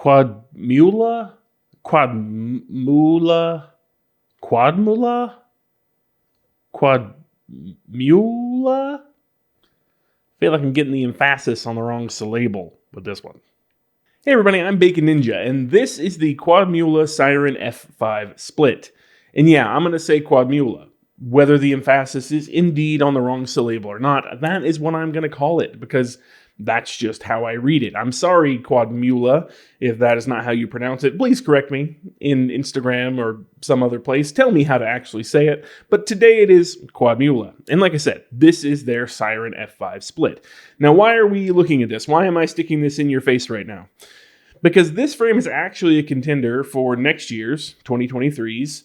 Quadmula I feel like I'm getting the emphasis on the wrong syllable with this one. Hey everybody, I'm Bacon Ninja, and this is the Quadmula Siren F5 Split. And yeah, I'm going to say Quadmula. Whether the emphasis is indeed on the wrong syllable or not, that is what I'm going to call it, because that's just how I read it. I'm sorry, Quadmula, if that is not how you pronounce it. Please correct me in Instagram or some other place. Tell me how to actually say it. But today it is Quadmula. And like I said, this is their Siren F5 Split. Now, why are we looking at this? Why am I sticking this in your face right now? Because this frame is actually a contender for next year's, 2023's,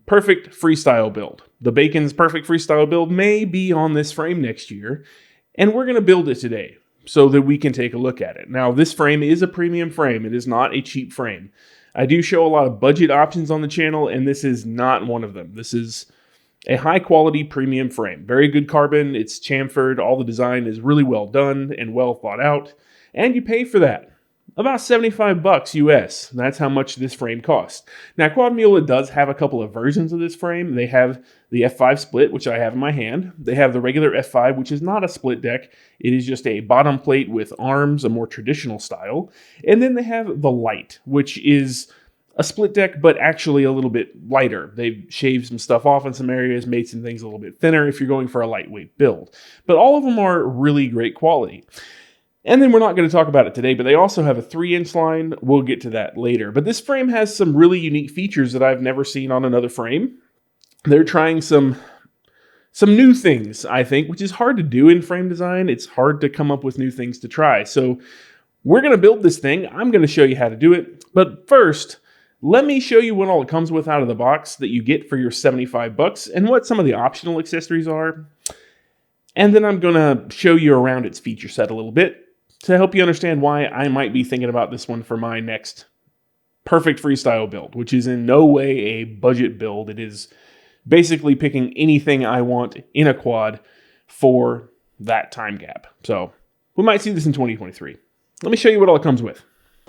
perfect freestyle build. The Bacon's perfect freestyle build may be on this frame next year, and we're going to build it today so that we can take a look at it. Now, this frame is a premium frame. It is not a cheap frame. I do show a lot of budget options on the channel, and this is not one of them. This is a high-quality premium frame. Very good carbon. It's chamfered. All the design is really well done and well thought out, and you pay for that. About $75 US. That's how much this frame costs. Now, Quadmula does have a couple of versions of this frame. They have the F5 Split, which I have in my hand. They have the regular F5, which is not a split deck. It is just a bottom plate with arms, a more traditional style. And then they have the Light, which is a split deck, but actually a little bit lighter. They've shaved some stuff off in some areas, made some things a little bit thinner if you're going for a lightweight build. But all of them are really great quality. And then we're not going to talk about it today, but they also have a 3-inch line. We'll get to that later. But this frame has some really unique features that I've never seen on another frame. They're trying some new things, I think, which is hard to do in frame design. It's hard to come up with new things to try. So we're going to build this thing. I'm going to show you how to do it. But first, let me show you what all it comes with out of the box that you get for your $75 and what some of the optional accessories are. And then I'm going to show you around its feature set a little bit to help you understand why I might be thinking about this one for my next perfect freestyle build, which is in no way a budget build. It is basically picking anything I want in a quad for that time gap. So we might see this in 2023. Let me show you what all it comes with.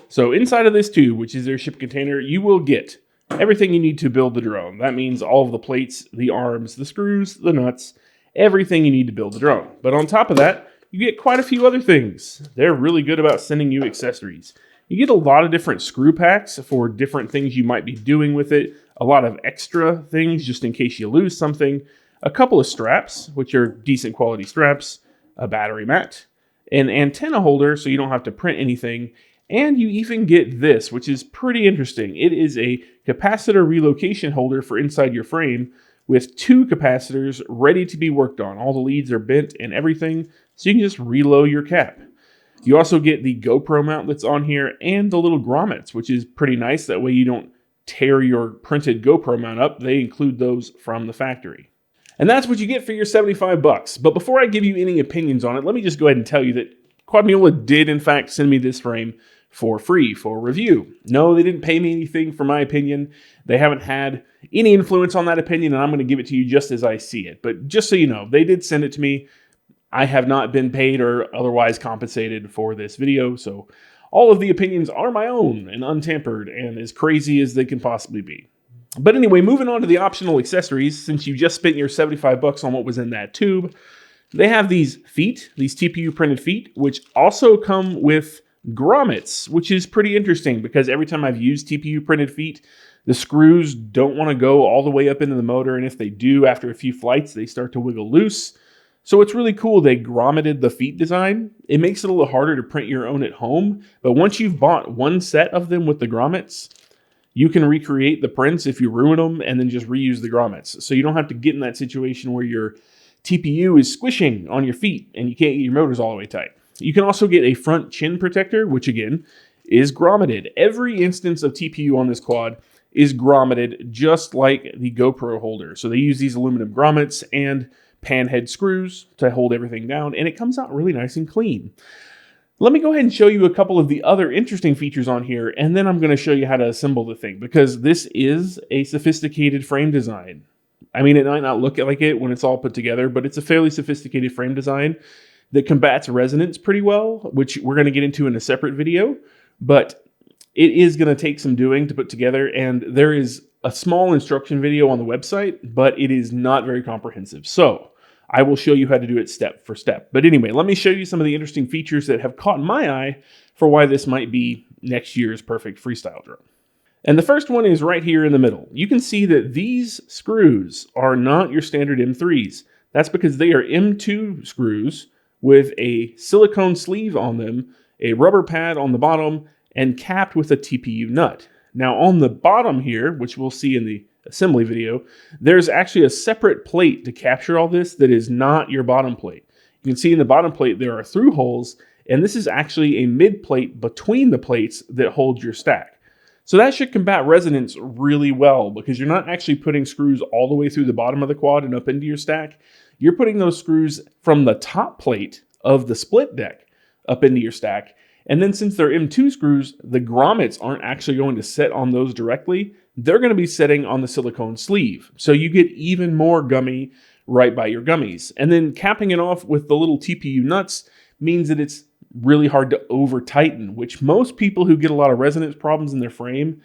So inside of this tube, which is their ship container, you will get everything you need to build the drone. That means all of the plates, the arms, the screws, the nuts, everything you need to build the drone. But on top of that, you get quite a few other things. They're really good about sending you accessories. You get a lot of different screw packs for different things you might be doing with it, a lot of extra things just in case you lose something, a couple of straps, which are decent quality straps, a battery mat, an antenna holder so you don't have to print anything, and you even get this, which is pretty interesting. It is a capacitor relocation holder for inside your frame with 2 capacitors ready to be worked on. All the leads are bent and everything, so you can just reload your cap. You also get the GoPro mount that's on here and the little grommets, which is pretty nice. That way you don't tear your printed GoPro mount up. They include those from the factory. And that's what you get for your $75. But before I give you any opinions on it, let me just go ahead and tell you that Quadmula did in fact send me this frame for free for review. No, they didn't pay me anything for my opinion. They haven't had any influence on that opinion, and I'm going to give it to you just as I see it. But just so you know, they did send it to me. I have not been paid or otherwise compensated for this video, so all of the opinions are my own and untampered and as crazy as they can possibly be. But anyway, moving on to the optional accessories, since you just spent your $75 on what was in that tube, they have these feet, these TPU printed feet, which also come with grommets, which is pretty interesting because every time I've used TPU printed feet, the screws don't want to go all the way up into the motor, and if they do, after a few flights, they start to wiggle loose. So it's really cool they grommeted the feet design. It makes it a little harder to print your own at home, but once you've bought one set of them with the grommets, you can recreate the prints if you ruin them and then just reuse the grommets. So you don't have to get in that situation where your TPU is squishing on your feet and you can't get your motors all the way tight. You can also get a front chin protector, which again is grommeted. Every instance of TPU on this quad is grommeted just like the GoPro holder. So they use these aluminum grommets and pan head screws to hold everything down, and it comes out really nice and clean. Let me go ahead and show you a couple of the other interesting features on here, and then I'm going to show you how to assemble the thing, because this is a sophisticated frame design. I mean, it might not look like it when it's all put together, but it's a fairly sophisticated frame design that combats resonance pretty well, which we're going to get into in a separate video. But It is going to take some doing to put together, and there is a small instruction video on the website, but it is not very comprehensive. So I will show you how to do it step for step. But anyway, let me show you some of the interesting features that have caught my eye for why this might be next year's perfect freestyle drone. And the first one is right here in the middle. You can see that these screws are not your standard M3s. That's because they are M2 screws with a silicone sleeve on them, a rubber pad on the bottom, and capped with a TPU nut. Now on the bottom here, which we'll see in the assembly video, there's actually a separate plate to capture all this that is not your bottom plate. You can see in the bottom plate there are through holes, and this is actually a mid plate between the plates that holds your stack. So that should combat resonance really well because you're not actually putting screws all the way through the bottom of the quad and up into your stack. You're putting those screws from the top plate of the split deck up into your stack. And then since they're M2 screws, the grommets aren't actually going to set on those directly. They're going to be setting on the silicone sleeve. So you get even more gummy right by your gummies. And then capping it off with the little TPU nuts means that it's really hard to over tighten, which most people who get a lot of resonance problems in their frame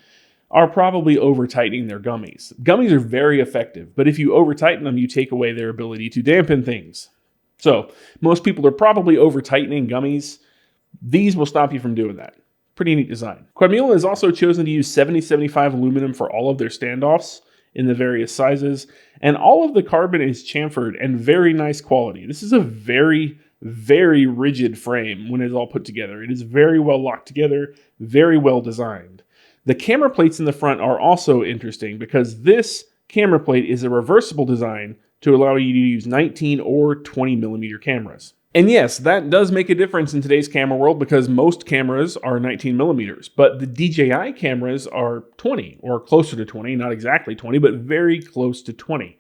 are probably over tightening their gummies. Gummies are very effective, but if you over tighten them, you take away their ability to dampen things. So most people are probably over tightening gummies. These will stop you from doing that. Pretty neat design. Quadmula has also chosen to use 7075 aluminum for all of their standoffs in the various sizes, and all of the carbon is chamfered and very nice quality. This is a very rigid frame when it's all put together. It is very well locked together, very well designed. The camera plates in the front are also interesting because this camera plate is a reversible design to allow you to use 19 or 20 millimeter cameras. And yes, that does make a difference in today's camera world because most cameras are 19 millimeters, but the DJI cameras are 20 or closer to 20, not exactly 20, but very close to 20.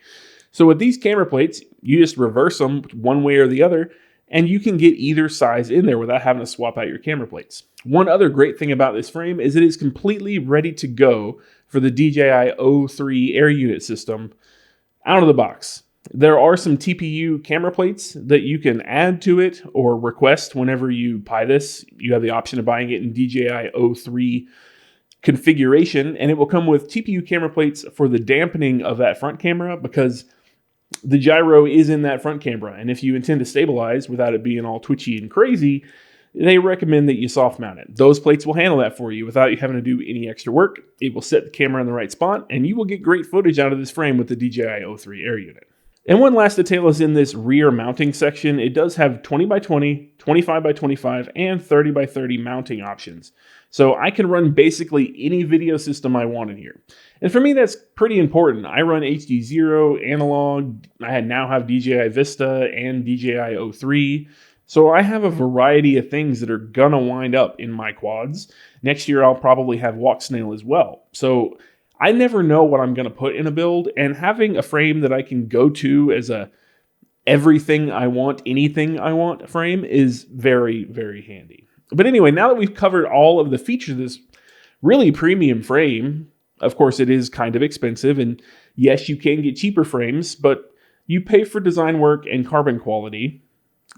So with these camera plates, you just reverse them one way or the other, and you can get either size in there without having to swap out your camera plates. One other great thing about this frame is it is completely ready to go for the DJI O3 Air Unit system out of the box. There are some TPU camera plates that you can add to it or request whenever you buy this. You have the option of buying it in DJI O3 configuration, and it will come with TPU camera plates for the dampening of that front camera because the gyro is in that front camera, and if you intend to stabilize without it being all twitchy and crazy, they recommend that you soft mount it. Those plates will handle that for you without you having to do any extra work. It will set the camera in the right spot, and you will get great footage out of this frame with the DJI O3 Air Unit. And one last detail is in this rear mounting section. It does have 20 by 20, 25 by 25, and 30 by 30 mounting options. So I can run basically any video system I want in here. And for me, that's pretty important. I run HDZero, analog. I now have DJI Vista and DJI O3. So I have a variety of things that are gonna wind up in my quads. Next year, I'll probably have Walk Snail as well. So I never know what I'm gonna put in a build, and having a frame that I can go to as a everything I want, anything I want frame is very, very handy. But anyway, now that we've covered all of the features of this really premium frame, of course it is kind of expensive, and yes, you can get cheaper frames, but you pay for design work and carbon quality.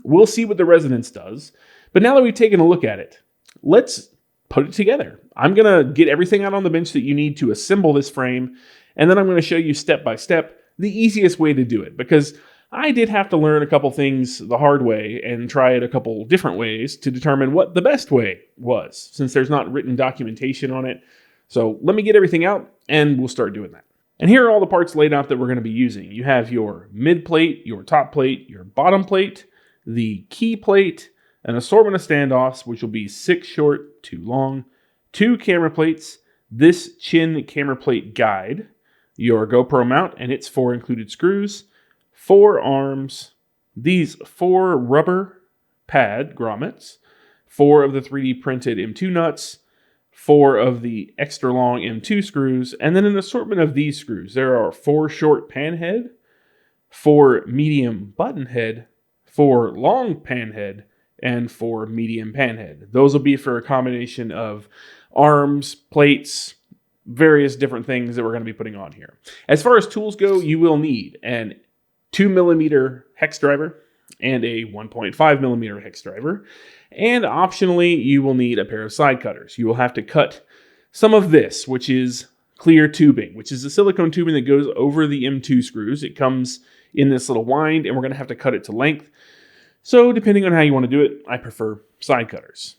We'll see what the resonance does. But now that we've taken a look at it, let's put it together. I'm gonna get everything out on the bench that you need to assemble this frame, and then I'm gonna show you step by step the easiest way to do it, because I did have to learn a couple things the hard way and try it a couple different ways to determine what the best way was, since there's not written documentation on it. So let me get everything out and we'll start doing that. And here are all the parts laid out that we're gonna be using. You have your mid plate, your top plate, your bottom plate, the key plate, an assortment of standoffs, which will be 6 short, 2 long, 2 camera plates, this chin camera plate guide, your GoPro mount and its 4 included screws, 4 arms, these 4 rubber pad grommets, 4 of the 3D printed M2 nuts, 4 of the extra long M2 screws, and then an assortment of these screws. There are 4 short pan head, 4 medium button head, 4 long pan head, and 4 medium pan head. Those will be for a combination of arms, plates, various different things that we're going to be putting on here. As far as tools go, you will need an 2mm hex driver, and a 1.5 millimeter hex driver. And optionally, you will need a pair of side cutters. You will have to cut some of this, which is clear tubing, which is the silicone tubing that goes over the M2 screws. It comes in this little wind, and we're going to have to cut it to length. So depending on how you want to do it, I prefer side cutters.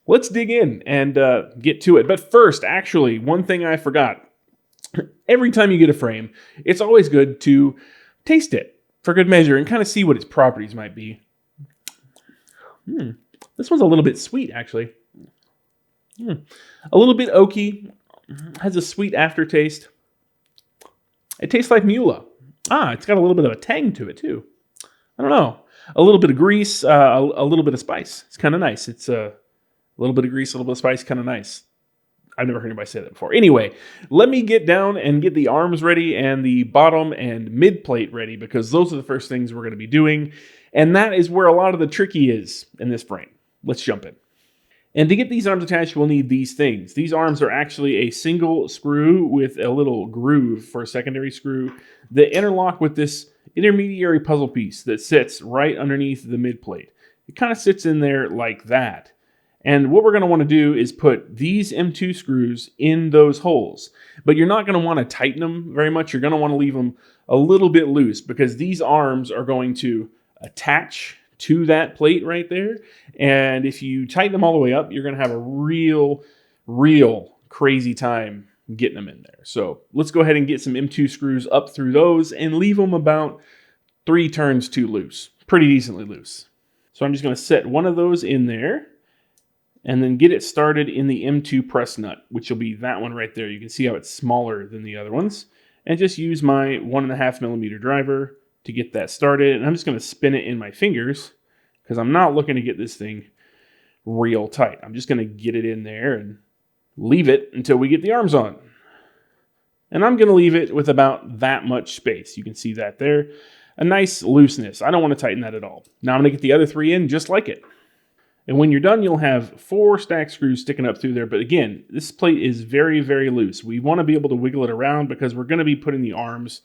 Let's dig in and get to it. But first, actually, one thing I forgot. Every time you get a frame, it's always good to taste it for good measure and kind of see what its properties might be. This one's a little bit sweet, actually. A little bit oaky. Has a sweet aftertaste. It tastes like Mula. It's got a little bit of a tang to it, too. I don't know. A little bit of grease, a little bit of spice. It's kind of nice. It's a little bit of grease, a little bit of spice, kind of nice. I've never heard anybody say that before. Anyway, let me get down and get the arms ready and the bottom and mid plate ready, because those are the first things we're going to be doing. And that is where a lot of the tricky is in this frame. Let's jump in. And to get these arms attached, we'll need these things. These arms are actually a single screw with a little groove for a secondary screw that interlock with this intermediary puzzle piece that sits right underneath the mid plate. It kind of sits in there like that. And what we're going to want to do is put these M2 screws in those holes. But you're not going to want to tighten them very much. You're going to want to leave them a little bit loose, because these arms are going to attach to that plate right there. And if you tighten them all the way up, you're going to have a real crazy time getting them in there. So let's go ahead and get some M2 screws up through those and leave them about 3 turns too loose. Pretty decently loose. So I'm just going to set one of those in there, and then get it started in the M2 press nut, which will be that one right there. You can see how it's smaller than the other ones. And just use my 1.5 millimeter driver to get that started. And I'm just going to spin it in my fingers, because I'm not looking to get this thing real tight. I'm just going to get it in there and leave it until we get the arms on. And I'm going to leave it with about that much space. You can see that there. A nice looseness. I don't want to tighten that at all. Now I'm going to get the other 3 in just like it. And when you're done, you'll have 4 stack screws sticking up through there. But again, this plate is very loose. We want to be able to wiggle it around, because we're going to be putting the arms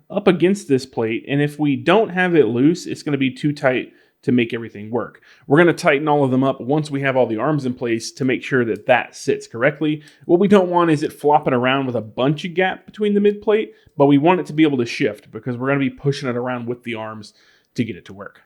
up against this plate. And if we don't have it loose, it's going to be too tight to make everything work. We're going to tighten all of them up once we have all the arms in place to make sure that that sits correctly. What we don't want is it flopping around with a bunch of gap between the mid plate, but we want it to be able to shift, because we're going to be pushing it around with the arms to get it to work.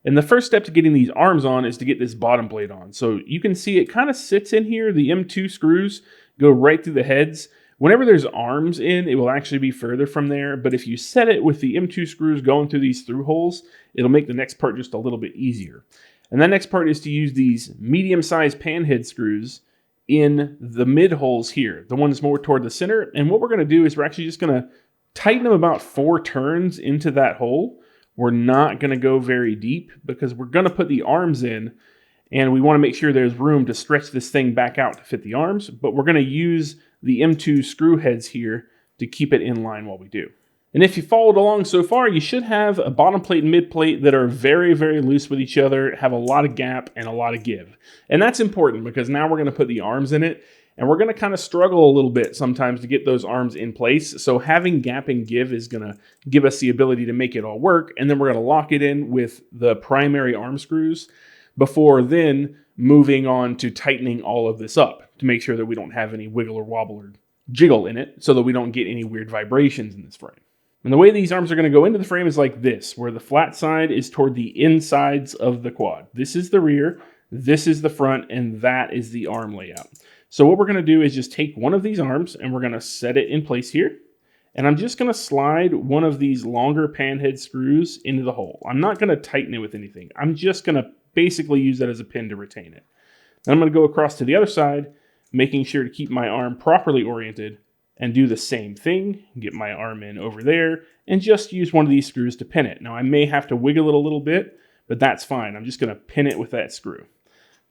And the first step to getting these arms on is to get this bottom plate on. So you can see it kind of sits in here. The M2 screws go right through the heads. Whenever there's arms in, it will actually be further from there. But if you set it with the M2 screws going through these through holes, it'll make the next part just a little bit easier. And that next part is to use these medium-sized pan head screws in the mid holes here, the ones more toward the center. And what we're going to do is we're actually just going to tighten them about 4 turns into that hole. We're not going to go very deep, because we're going to put the arms in, and we want to make sure there's room to stretch this thing back out to fit the arms, but we're going to use the M2 screw heads here to keep it in line while we do. And if you followed along so far, you should have a bottom plate and mid plate that are very loose with each other, have a lot of gap and a lot of give. And that's important, because now we're going to put the arms in it, and we're going to kind of struggle a little bit sometimes to get those arms in place. So having gap and give is going to give us the ability to make it all work. And then we're going to lock it in with the primary arm screws before then moving on to tightening all of this up to make sure that we don't have any wiggle or wobble or jiggle in it, so that we don't get any weird vibrations in this frame. And the way these arms are going to go into the frame is like this, where the flat side is toward the insides of the quad. This is the rear, this is the front, and that is the arm layout. So what we're going to do is just take one of these arms, and we're going to set it in place here. And I'm just going to slide one of these longer pan head screws into the hole. I'm not going to tighten it with anything. I'm just going to basically use that as a pin to retain it. Then I'm going to go across to the other side, making sure to keep my arm properly oriented, and do the same thing. Get my arm in over there, and just use one of these screws to pin it. Now I may have to wiggle it a little bit, but that's fine. I'm just going to pin it with that screw.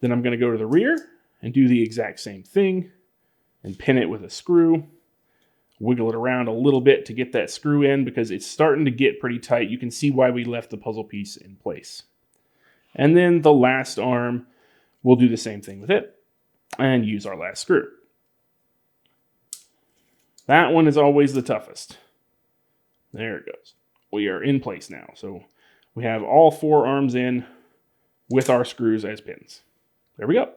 Then I'm going to go to the rear and do the exact same thing and pin it with a screw. Wiggle it around a little bit to get that screw in, because it's starting to get pretty tight. You can see why we left the puzzle piece in place. And then the last arm, we'll do the same thing with it and use our last screw. That one is always the toughest. There it goes. We are in place now. So We have all 4 arms in with our screws as pins. There we go.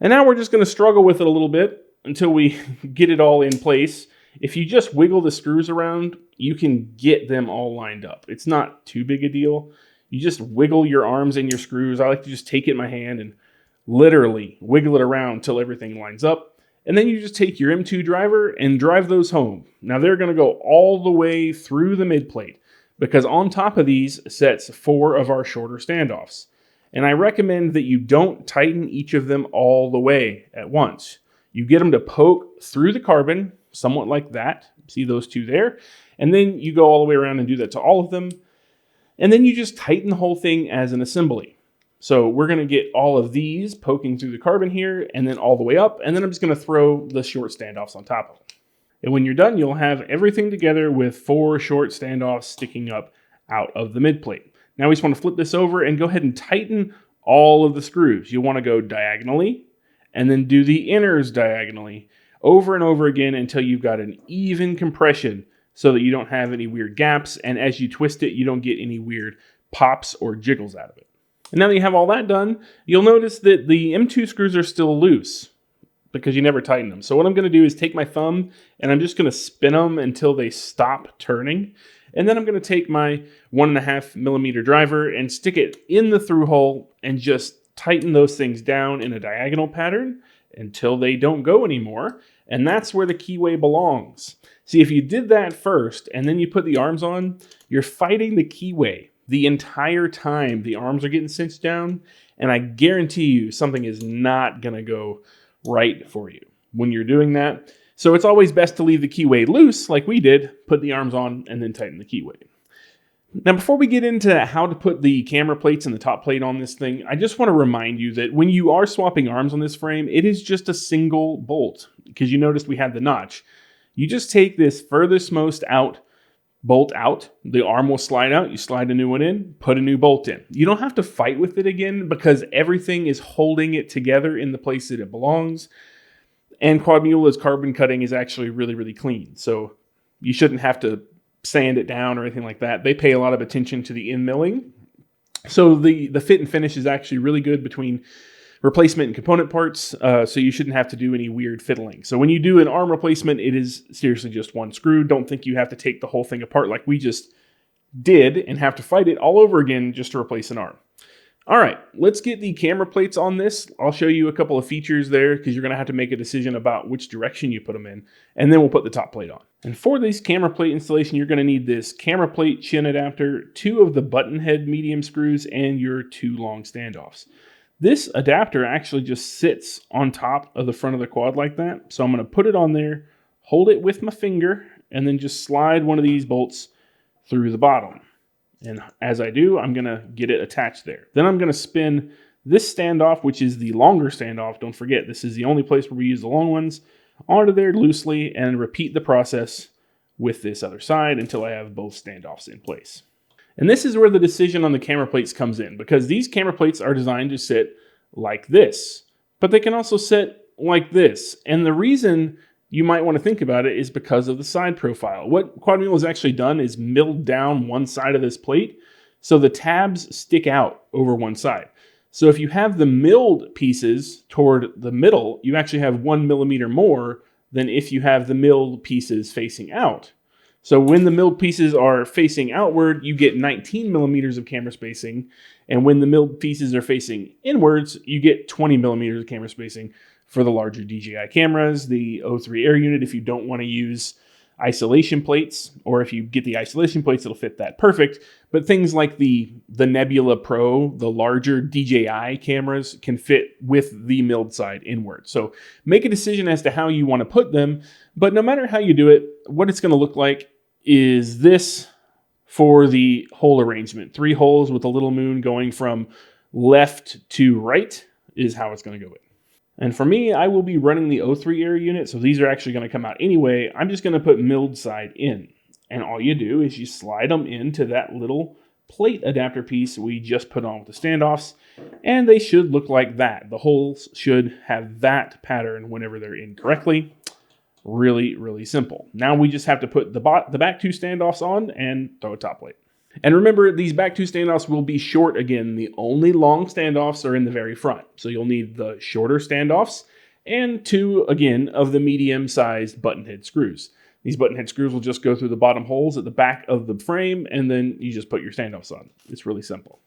And now we're just going to struggle with it a little bit until we get it all in place. If you just wiggle the screws around, you can get them all lined up. It's not too big a deal. You just wiggle your arms and your screws. I like to just take it in my hand and literally wiggle it around until everything lines up. And then you just take your M2 driver and drive those home. Now they're going to go all the way through the mid plate because on top of these sets 4 of our shorter standoffs. And I recommend that you don't tighten each of them all the way at once. You get them to poke through the carbon, somewhat like that. See those 2 there? And then you go all the way around and do that to all of them. And then you just tighten the whole thing as an assembly. So we're going to get all of these poking through the carbon here and then all the way up. And then I'm just going to throw the short standoffs on top of them. And when you're done, you'll have everything together with 4 short standoffs sticking up out of the mid plate. Now we just want to flip this over and go ahead and tighten all of the screws. You want to go diagonally and then do the inners diagonally over and over again until you've got an even compression so that you don't have any weird gaps. And as you twist it, you don't get any weird pops or jiggles out of it. And now that you have all that done, you'll notice that the M2 screws are still loose because you never tighten them. So what I'm going to do is take my thumb and I'm just going to spin them until they stop turning. And then I'm going to take my 1.5mm driver and stick it in the through hole and just tighten those things down in a diagonal pattern until they don't go anymore. And that's where the keyway belongs. See, if you did that first and then you put the arms on, you're fighting the keyway the entire time the arms are getting cinched down. And I guarantee you something is not going to go right for you when you're doing that. So it's always best to leave the keyway loose like we did, put the arms on, and then tighten the keyway. Now, before we get into how to put the camera plates and the top plate on this thing, I just want to remind you that when you are swapping arms on this frame, it is just a single bolt because you noticed we had the notch. You just take this furthest most out, bolt out, the arm will slide out, you slide a new one in, put a new bolt in. You don't have to fight with it again because everything is holding it together in the place that it belongs. And Quadmula's carbon cutting is actually really, really clean. So you shouldn't have to sand it down or anything like that. They pay a lot of attention to the in milling. So the fit and finish is actually really good between replacement and component parts. So you shouldn't have to do any weird fiddling. So when you do an arm replacement, it is seriously just one screw. Don't think you have to take the whole thing apart like we just did and have to fight it all over again just to replace an arm. All right, let's get the camera plates on this. I'll show you a couple of features there because you're going to have to make a decision about which direction you put them in, and then we'll put the top plate on. And for this camera plate installation, you're going to need this camera plate chin adapter, 2 of the button head medium screws, and your 2 long standoffs. This adapter actually just sits on top of the front of the quad like that. So I'm going to put it on there, hold it with my finger, and then just slide one of these bolts through the bottom. And as I do, I'm going to get it attached there. Then I'm going to spin this standoff, which is the longer standoff. Don't forget, this is the only place where we use the long ones, onto there loosely and repeat the process with this other side until I have both standoffs in place. And this is where the decision on the camera plates comes in because these camera plates are designed to sit like this, but they can also sit like this. And the reason you might want to think about it is because of the side profile. What Quadmula has actually done is milled down one side of this plate so the tabs stick out over one side. So if you have the milled pieces toward the middle, you actually have 1 millimeter more than if you have the milled pieces facing out. So when the milled pieces are facing outward, you get 19 millimeters of camera spacing. And when the milled pieces are facing inwards, you get 20 millimeters of camera spacing for the larger DJI cameras, the O3 Air Unit if you don't want to use isolation plates, or if you get the isolation plates, it'll fit that perfect. But things like the Nebula Pro, the larger DJI cameras, can fit with the milled side inward. So make a decision as to how you want to put them. But no matter how you do it, what it's going to look like is this for the hole arrangement. 3 holes with a little moon going from left to right is how it's going to go in. And for me, I will be running the O3 Air Unit, so these are actually going to come out anyway. I'm just going to put milled side in. And all you do is you slide them into that little plate adapter piece we just put on with the standoffs, and they should look like that. The holes should have that pattern whenever they're in correctly. Really, really simple. Now we just have to put the back 2 standoffs on and throw a top plate. And remember, these back two standoffs will be short again. The only long standoffs are in the very front. So you'll need the shorter standoffs and two, again, of the medium-sized button head screws. These button head screws will just go through the bottom holes at the back of the frame, and then you just put your standoffs on. It's really simple.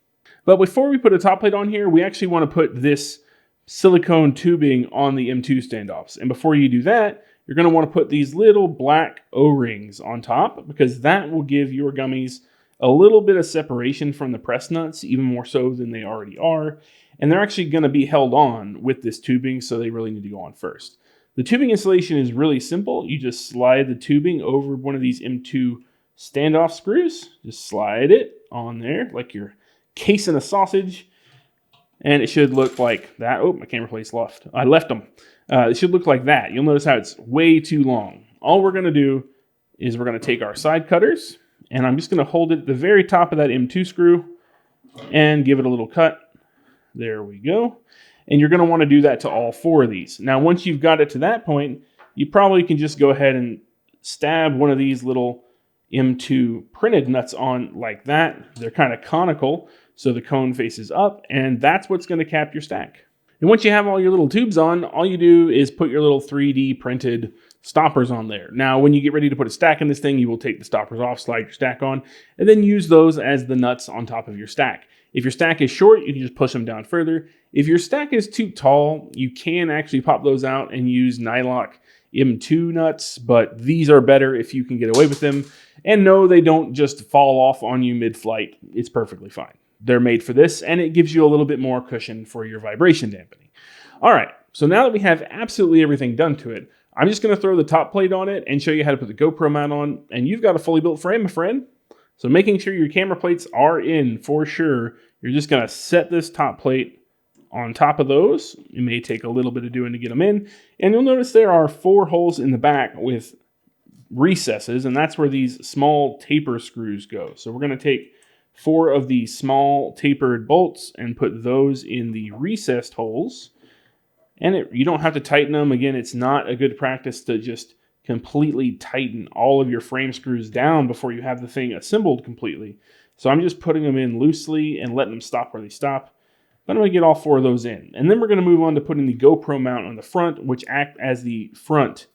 But before we put a top plate on here, we actually want to put this silicone tubing on the M2 standoffs. And before you do that, you're going to want to put these little black O-rings on top, because that will give your gummies a little bit of separation from the press nuts, even more so than they already are. And they're actually going to be held on with this tubing, so they really need to go on first. The tubing installation is really simple. You just slide the tubing over one of these M2 standoff screws. Just slide it on there like you're casing a sausage. And it should look like that. Oh, my camera plates left. I left them. It should look like that. You'll notice how it's way too long. All we're going to do is we're going to take our side cutters, and I'm just going to hold it at the very top of that M2 screw and give it a little cut. There we go. And you're going to want to do that to all four of these. Now, once you've got it to that point, you probably can just go ahead and stab one of these little M2 printed nuts on like that. They're kind of conical, so the cone faces up, and that's what's going to cap your stack. And once you have all your little tubes on, all you do is put your little 3D printed stoppers on there. Now, when you get ready to put a stack in this thing, you will take the stoppers off, slide your stack on, and then use those as the nuts on top of your stack. If your stack is short, you can just push them down further. If your stack is too tall, you can actually pop those out and use Nylock M2 nuts, but these are better if you can get away with them. And no, they don't just fall off on you mid-flight. It's perfectly fine. They're made for this, and it gives you a little bit more cushion for your vibration dampening. All right, so now that we have absolutely everything done to it, I'm just going to throw the top plate on it and show you how to put the GoPro mount on, and you've got a fully built frame, my friend. So making sure your camera plates are in for sure, you're just going to set this top plate on top of those. It may take a little bit of doing to get them in, and you'll notice there are 4 holes in the back with recesses, and that's where these small taper screws go. So we're going to take 4 of these small tapered bolts and put those in the recessed holes. And you don't have to tighten them. Again, it's not a good practice to just completely tighten all of your frame screws down before you have the thing assembled completely. So I'm just putting them in loosely and letting them stop where they stop. But I'm going to get all 4 of those in. And then we're going to move on to putting the GoPro mount on the front, which act as the front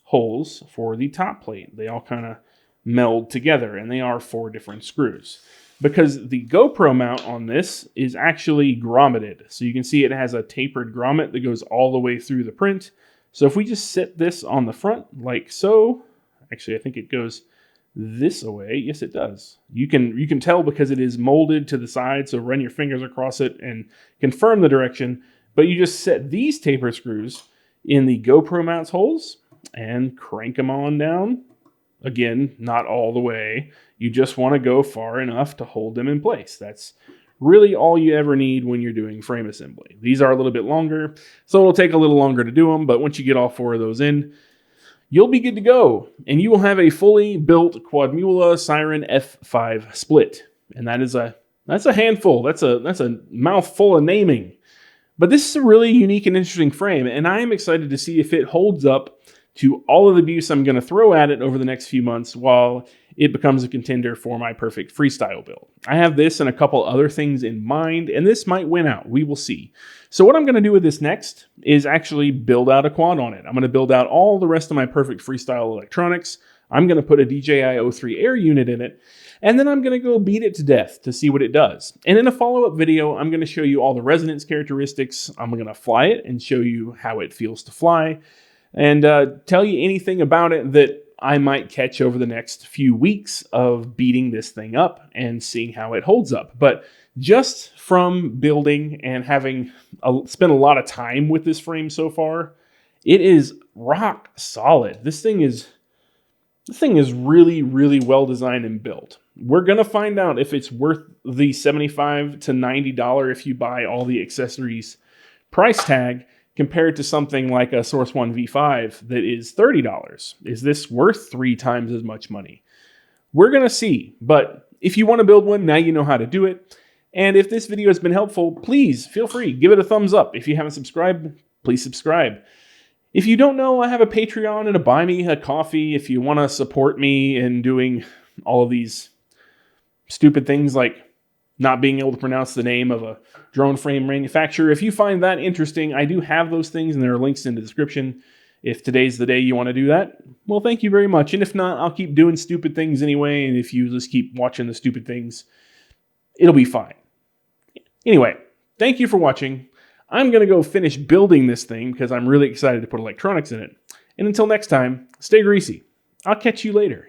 holes for the top plate. They all kind of meld together, and they are 4 different screws. Because the GoPro mount on this is actually grommeted. So you can see it has a tapered grommet that goes all the way through the print. So if we just set this on the front like so, actually I think it goes this way. Yes, it does. You can tell because it is molded to the side, so run your fingers across it and confirm the direction. But you just set these taper screws in the GoPro mounts holes and crank them on down. Again, not all the way. You just want to go far enough to hold them in place. That's really all you ever need when you're doing frame assembly. These are a little bit longer, so it'll take a little longer to do them, but once you get all 4 of those in, you'll be good to go. And you will have a fully built Quadmula Siren F5 Split. And that's a handful. That's a mouthful of naming. But this is a really unique and interesting frame, and I am excited to see if it holds up to all of the abuse I'm going to throw at it over the next few months while it becomes a contender for my perfect freestyle build. I have this and a couple other things in mind, and this might win out. We will see. So what I'm going to do with this next is actually build out a quad on it. I'm going to build out all the rest of my perfect freestyle electronics. I'm going to put a DJI O3 Air Unit in it, and then I'm going to go beat it to death to see what it does. And in a follow-up video, I'm going to show you all the resonance characteristics. I'm going to fly it and show you how it feels to fly, and tell you anything about it that I might catch over the next few weeks of beating this thing up and seeing how it holds up. But just from building and having spent a lot of time with this frame so far, it is rock solid. This thing is really, really well designed and built. We're going to find out if it's worth the $75 to $90 if you buy all the accessories price tag, compared to something like a Source One V5 that is $30. Is this worth 3 times as much money? We're going to see, but if you want to build one, now you know how to do it. And if this video has been helpful, please feel free, give it a thumbs up. If you haven't subscribed, please subscribe. If you don't know, I have a Patreon and a Buy Me a Coffee if you want to support me in doing all of these stupid things like not being able to pronounce the name of a drone frame manufacturer. If you find that interesting, I do have those things, and there are links in the description. If today's the day you want to do that, well, thank you very much. And if not, I'll keep doing stupid things anyway, and if you just keep watching the stupid things, it'll be fine. Anyway, thank you for watching. I'm going to go finish building this thing because I'm really excited to put electronics in it. And until next time, stay greasy. I'll catch you later.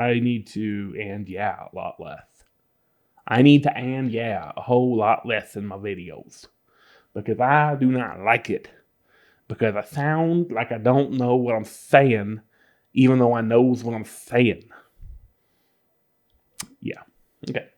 I need to and yeah a lot less. I need to and yeah a whole lot less in my videos. Because I do not like it. Because I sound like I don't know what I'm saying, even though I knows what I'm saying. Yeah. Okay.